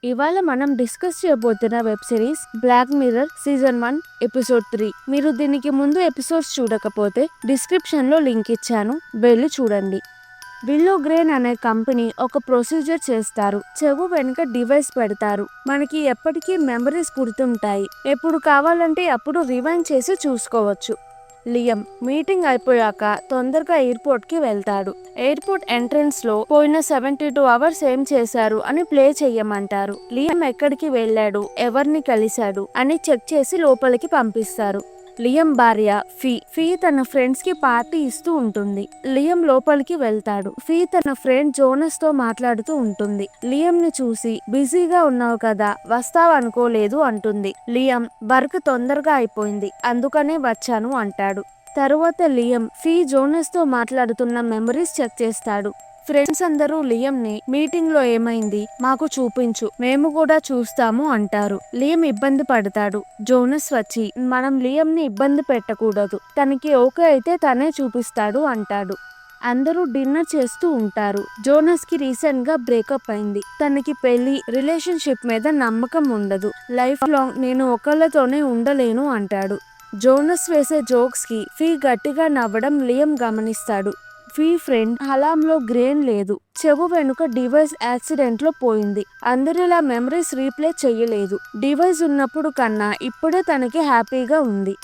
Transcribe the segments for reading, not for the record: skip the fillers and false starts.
ఇవాళ మనం డిస్కస్ చేయబోతున్న web series Black Mirror season 1 episode 3. మీరు దీనికి ముందు ఎపిసోడ్స్ చూడకపోతే డిస్క్రిప్షన్ లో లింక్ ఇచ్చాను, వెళ్ళి చూడండి. విల్లో గ్రేన్ అనే కంపెనీ ఒక ప్రొసీజర్ చేస్తారు. చెవు వెనుక డివైస్ పెడతారు. మనకి ఎప్పటికీ మెమరీస్ గుర్తుంటాయి. ఎప్పుడు కావాలంటే అప్పుడు రివైండ్ చేసి చూసుకోవచ్చు. లియం మీటింగ్ అయిపోయాక తొందరగా ఎయిర్పోర్ట్ కి వెళ్తాడు. ఎయిర్పోర్ట్ ఎంట్రన్స్ లో పోయిన 72 అవర్స్ ఏం చేశారు అని ప్లే చెయ్యమంటారు. లియం ఎక్కడికి వెళ్ళాడు, ఎవరిని కలిశాడు అని చెక్ చేసి లోపలికి పంపిస్తారు. లియం భార్య ఫీ తన ఫ్రెండ్స్ కి పార్టీ ఇస్తూ ఉంటుంది. లియం లోపలికి వెళ్తాడు. ఫీ తన ఫ్రెండ్ జోనస్ తో మాట్లాడుతూ ఉంటుంది. లియం ని చూసి బిజీగా ఉన్నావు కదా, వస్తావు అనుకోలేదు అంటుంది. లియం వర్క్ తొందరగా అయిపోయింది, అందుకనే వచ్చాను అంటాడు. తరువాత లియం ఫీ జోనస్ తో మాట్లాడుతున్న మెమరీస్ చెక్ చేస్తాడు. ఫ్రెండ్స్ అందరూ లియం ని మీటింగ్ లో ఏమైంది మాకు చూపించు, మేము కూడా చూస్తాము అంటారు. లియం ఇబ్బంది పడతాడు. జోనస్ వచ్చి మనం లియం ని ఇబ్బంది పెట్టకూడదు, తనకి ఓకే అయితే తనే చూపిస్తాడు అంటాడు. అందరూ డిన్నర్ చేస్తూ ఉంటారు. జోనస్ కి రీసెంట్ గా బ్రేకప్ అయింది. తనకి పెళ్లి రిలేషన్షిప్ మీద నమ్మకం ఉండదు. లైఫ్ లాంగ్ నేను ఒకళ్ళతోనే ఉండలేను అంటాడు. జోనస్ వేసే జోక్స్ కి ఫీ గట్టిగా నవ్వడం లియం గమనిస్తాడు. ఫీ ఫ్రెండ్ హలాంలో గ్రెయిన్ లేదు, చెవు వెనుక డివైస్ యాక్సిడెంట్ లో పోయింది. అందరిలా మెమరీస్ రీప్లే చెయ్యలేదు. డివైస్ ఉన్నప్పుడు కన్నా ఇప్పుడే తనకి హ్యాపీగా ఉంది.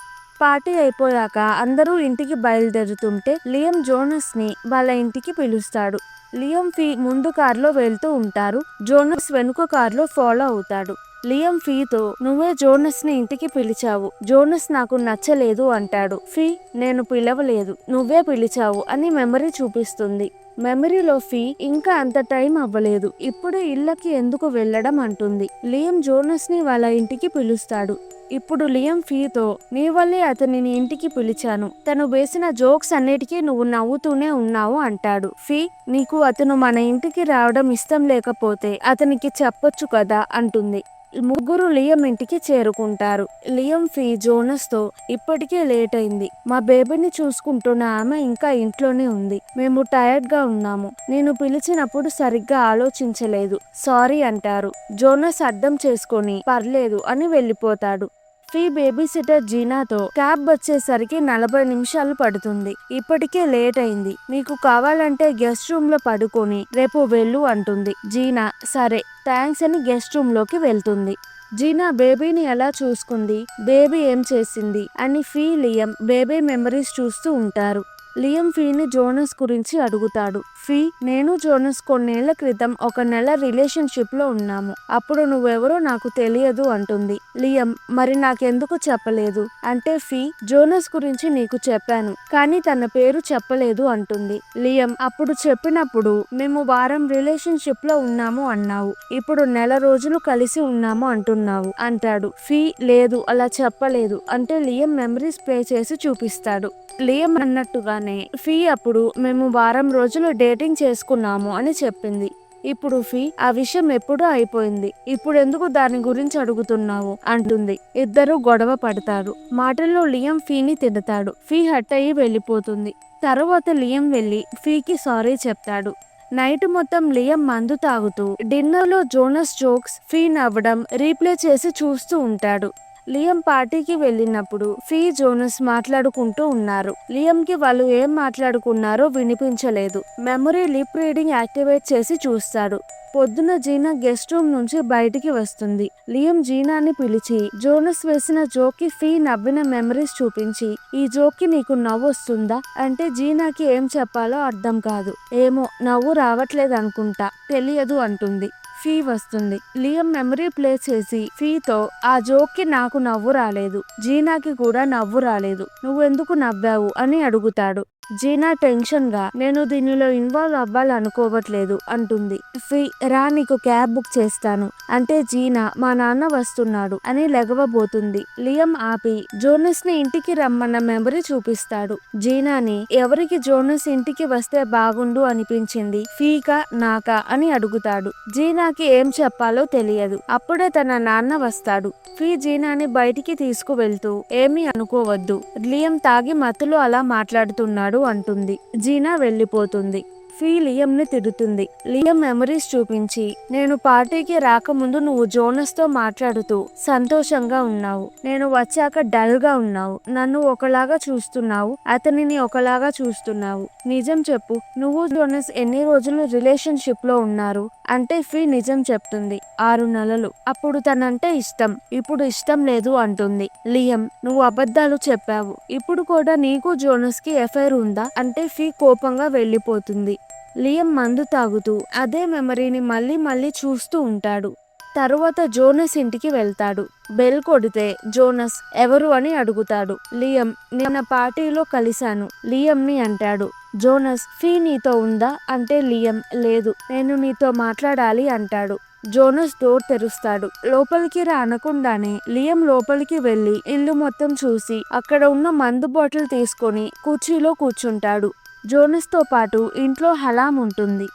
పార్టీ అయిపోయాక అందరూ ఇంటికి బయలుదేరుతుంటే లియం జోనస్ ని వాళ్ళ ఇంటికి పిలుస్తాడు. లియం ఫీ ముందు కార్లో వెళ్తూ ఉంటారు. జోనస్ వెనుక కార్లో ఫాలో అవుతాడు. లియం ఫీతో నువ్వే జోనస్ ని ఇంటికి పిలిచావు, జోనస్ నాకు నచ్చలేదు అంటాడు. ఫీ నేను పిలవలేదు, నువ్వే పిలిచావు అని మెమరీ చూపిస్తుంది. మెమరీలో ఫీ ఇంకా అంత టైం అవ్వలేదు, ఇప్పుడే ఇళ్ళకి ఎందుకు వెళ్ళడం అంటుంది. లియం జోనస్ ని వాళ్ళ ఇంటికి పిలుస్తాడు. ఇప్పుడు లియం ఫీతో నీ వల్లే అతనిని ఇంటికి పిలిచాను, తను వేసిన జోక్స్ అన్నిటికీ నువ్వు నవ్వుతూనే ఉన్నావు అంటాడు. ఫీ నీకు అతను మన ఇంటికి రావడం ఇష్టం లేకపోతే అతనికి చెప్పొచ్చు కదా అంటుంది. ముగ్గురు లియం ఇంటికి చేరుకుంటారు. లియం ఫీ జోనస్ తో ఇప్పటికే లేట్ అయింది, మా బేబీని చూసుకుంటున్న ఆమె ఇంకా ఇంట్లోనే ఉంది, మేము టైర్డ్ గా ఉన్నాము, నేను పిలిచినప్పుడు సరిగ్గా ఆలోచించలేదు, సారీ అంటారు. జోనస్ అర్థం చేసుకొని పర్లేదు అని వెళ్ళిపోతాడు. ఫీ బేబీ సిటర్ జీనాతో క్యాబ్ వచ్చేసరికి 40 నిమిషాలు పడుతుంది, ఇప్పటికే లేట్ అయింది, మీకు కావాలంటే గెస్ట్ రూమ్ లో పడుకొని రేపు వెళ్ళు అంటుంది. జీనా సరే థ్యాంక్స్ అని గెస్ట్ రూమ్ లోకి వెళ్తుంది. జీనా బేబీని ఎలా చూసుకుంది, బేబీ ఏం చేసింది అని ఫీ లియం బేబీ మెమరీస్ చూస్తూ ఉంటారు. లియం ఫీని జోనస్ గురించి అడుగుతాడు. ఫీ నేను జోనస్ కొన్నేళ్ల క్రితం ఒక నెల రిలేషన్షిప్ లో ఉన్నాము, అప్పుడు నువ్వెవరో నాకు తెలియదు అంటుంది. లియం మరి నాకెందుకు చెప్పలేదు అంటే ఫీ జోనస్ గురించి నీకు చెప్పాను కానీ తన పేరు చెప్పలేదు అంటుంది. లియం అప్పుడు చెప్పినప్పుడు మేము వారం రిలేషన్షిప్ లో ఉన్నాము అన్నావు, ఇప్పుడు నెల రోజులు కలిసి ఉన్నాము అంటున్నావు అంటాడు. ఫీ లేదు అలా చెప్పలేదు అంటే లియం మెమరీస్ ప్లే చేసి చూపిస్తాడు. లియం అన్నట్టుగానే ఫీ అప్పుడు మేము వారం రోజులు డేటింగ్ చేసుకున్నాము అని చెప్పింది. ఇప్పుడు ఫీ ఆ విషయం ఎప్పుడూ అయిపోయింది, ఇప్పుడు ఎందుకు దాని గురించి అడుగుతున్నావు అంటుంది. ఇద్దరు గొడవ పడతారు. మాటల్లో లియం ఫీని తిడతాడు. ఫీ హట్ అయ్యి వెళ్ళిపోతుంది. తరువాత లియం వెళ్ళి ఫీకి సారీ చెప్తాడు. నైట్ మొత్తం లియం మందు తాగుతూ డిన్నర్ లో జోనస్ జోక్స్ ఫీ నవ్వడం రీప్లే చేసి చూస్తూ ఉంటాడు. లియం పార్టీకి వెళ్ళినప్పుడు ఫీ జోనస్ మాట్లాడుకుంటూ ఉన్నారు. లియం కి వాళ్ళు ఏం మాట్లాడుకున్నారో వినిపించలేదు. మెమరీ లిప్ రీడింగ్ యాక్టివేట్ చేసి చూస్తాడు. పొద్దున జీనా గెస్ట్ రూమ్ నుంచి బయటికి వస్తుంది. లియం జీనాని పిలిచి జోనస్ వేసిన జోక్ కి ఫీ నవ్విన మెమరీస్ చూపించి ఈ జోక్ కి నీకు నవ్వు వస్తుందా అంటే జీనాకి ఏం చెప్పాలో అర్థం కాదు. ఏమో నవ్వు రావట్లేదు అనుకుంటా, తెలియదు అంటుంది. ఫీ వస్తుంది. లియం మెమరీ ప్లే చేసి ఫీతో ఆ జోక్ కి నాకు నవ్వు రాలేదు, జీనాకి కూడా నవ్వు రాలేదు, నువ్వెందుకు నవ్వావు అని అడుగుతాడు. జీనా టెన్షన్ గా నేను దీనిలో ఇన్వాల్వ్ అవ్వాలనుకోవట్లేదు అంటుంది. ఫీ రా నీకు క్యాబ్ బుక్ చేస్తాను అంటే జీనా మా నాన్న వస్తున్నాడు అని లెగవబోతుంది. లియం ఆపి జోనస్ ని ఇంటికి రమ్మన్న మెమరీ చూపిస్తాడు. జీనాని ఎవరికి జోనస్ ఇంటికి వస్తే బాగుండు అనిపించింది, ఫీకా నాకా అని అడుగుతాడు. జీనాకి ఏం చెప్పాలో తెలియదు. అప్పుడే తన నాన్న వస్తాడు. ఫీ జీనాని బయటికి తీసుకువెళ్తూ ఏమీ అనుకోవద్దు, లియం తాగి మత్తులో అలా మాట్లాడుతున్నాడు అంటుంది. జీనా వెళ్ళిపోతుంది. ఫీ లియం ని తిడుతుంది. లియం మెమరీస్ చూపించి, నేను పార్టీకి రాకముందు నువ్వు జోనస్ తో మాట్లాడుతూ సంతోషంగా ఉన్నావు, నేను వచ్చాక డల్ గా ఉన్నావు, నన్ను ఒకలాగా చూస్తున్నావు, అతనిని ఒకలాగా చూస్తున్నావు, నిజం చెప్పు, నువ్వు జోనస్ ఎన్ని రోజులు రిలేషన్షిప్ లో ఉన్నారు అంటే ఫీ నిజం చెప్తుంది, 6 నెలలు. అప్పుడు తనంటే ఇష్టం, ఇప్పుడు ఇష్టం లేదు అంటుంది. లియం, నువ్వు అబద్ధాలు చెప్పావు, ఇప్పుడు కూడా నీకు జోనస్ కి ఎఫైర్ ఉందా అంటే ఫీ కోపంగా వెళ్ళిపోతుంది. లియం మందు తాగుతూ అదే మెమరీని మళ్ళీ మళ్ళీ చూస్తూ ఉంటాడు. తరువాత జోనస్ ఇంటికి వెళ్తాడు. బెల్ కొడితే జోనస్ ఎవరు అని అడుగుతాడు. లియం, నిన్న పార్టీలో కలిశాను, లియం ని అంటాడు. జోనస్, ఫీ నీతో ఉందా అంటే లియం, లేదు, నేను నీతో మాట్లాడాలి అంటాడు. జోనస్ డోర్ తెరుస్తాడు. లోపలికి రా అనకుండానే లియం లోపలికి వెళ్లి ఇల్లు మొత్తం చూసి అక్కడ ఉన్న మందు బాటిల్ తీసుకొని కుర్చీలో కూర్చుంటాడు. జోనస్ తో పాటు ఇంట్లో హలాం ఉంటుంది.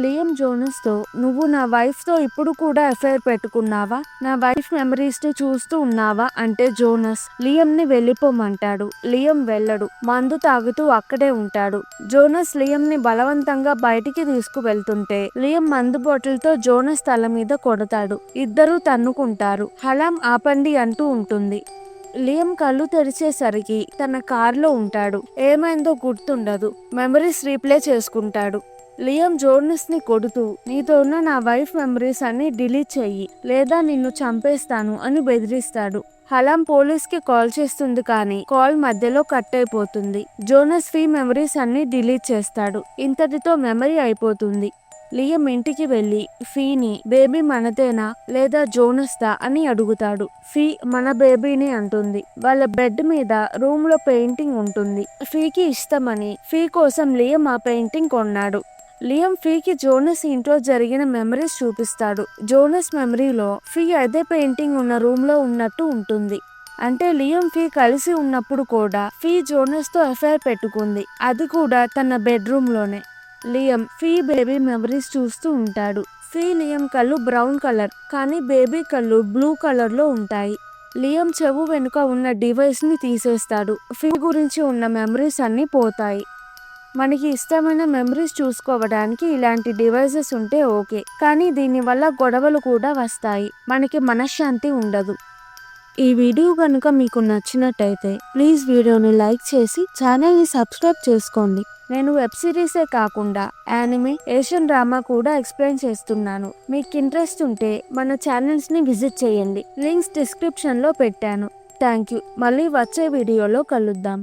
లియం జోనస్ తో, నువ్వు నా వైఫ్ తో ఇప్పుడు కూడా అఫైర్ పెట్టుకున్నావా, నా వైఫ్ మెమరీస్ ని చూస్తూ ఉన్నావా అంటే జోనస్ లియం ని వెళ్ళిపోమంటాడు. లియం వెళ్ళడు, మందు తాగుతూ అక్కడే ఉంటాడు. జోనస్ లియం ని బలవంతంగా బయటికి తీసుకువెళ్తుంటే లియం మందు బాటిల్ తో జోనస్ తల మీద కొడతాడు. ఇద్దరూ తన్నుకుంటారు. హలాం ఆపండి అంటూ ఉంటుంది. లియం కళ్ళు తెరిచేసరికి తన కార్లో ఉంటాడు. ఏమైందో గుర్తుండదు. మెమరీస్ రీప్లే చేసుకుంటాడు. లియం జోనస్ ని కొడుతూ, నీతో ఉన్న నా వైఫ్ మెమరీస్ అన్ని డిలీట్ చెయ్యి లేదా నిన్ను చంపేస్తాను అని బెదిరిస్తాడు. హలాం పోలీస్ కి కాల్ చేస్తుంది కానీ కాల్ మధ్యలో కట్ అయిపోతుంది. జోనస్ ఫీ మెమరీస్ అన్ని డిలీట్ చేస్తాడు. ఇంతటితో మెమరీ అయిపోతుంది. లియం ఇంటికి వెళ్లి ఫీని, బేబీ మనదేనా లేదా జోనస్ దా అని అడుగుతాడు. ఫీ మన బేబీని అంటుంది. వాళ్ళ బెడ్ మీద రూమ్ లో పెయింటింగ్ ఉంటుంది. ఫీకి ఇష్టమని ఫీ కోసం లియం ఆ పెయింటింగ్ కొన్నాడు. లియం ఫీకి జోనస్ ఇంట్లో జరిగిన మెమరీస్ చూపిస్తాడు. జోనస్ మెమరీలో ఫీ అదే పెయింటింగ్ ఉన్న రూమ్ లో ఉన్నట్టు ఉంటుంది. అంటే లియం ఫీ కలిసి ఉన్నప్పుడు కూడా ఫీ జోనస్ తో అఫైర్ పెట్టుకుంది, అది కూడా తన బెడ్రూమ్ లోనే. లియం ఫీ బేబీ మెమరీస్ చూస్తూ ఉంటాడు. ఫీ లియం కళ్ళు బ్రౌన్ కలర్ కానీ బేబీ కళ్ళు బ్లూ కలర్ లో ఉంటాయి. లియం చెవు వెనుక ఉన్న డివైస్ ని తీసేస్తాడు. ఫీ గురించి ఉన్న మెమరీస్ అన్ని పోతాయి. మనకి ఇష్టమైన మెమరీస్ చూసుకోవడానికి ఇలాంటి డివైసెస్ ఉంటే ఓకే, కానీ దీనివల్ల గొడవలు కూడా వస్తాయి, మనకి మనశ్శాంతి ఉండదు. ఈ వీడియో కనుక మీకు నచ్చినట్టయితే ప్లీజ్ వీడియోని లైక్ చేసి ఛానల్ని సబ్స్క్రైబ్ చేసుకోండి. నేను వెబ్ సిరీసే కాకుండా యానిమే, ఏషియన్ డ్రామా కూడా ఎక్స్ప్లెయిన్ చేస్తున్నాను. మీకు ఇంట్రెస్ట్ ఉంటే మన ఛానల్స్ని విజిట్ చేయండి. లింక్స్ డిస్క్రిప్షన్లో పెట్టాను. Thank you. మళ్ళీ వచ్చే వీడియోలో కలుద్దాం.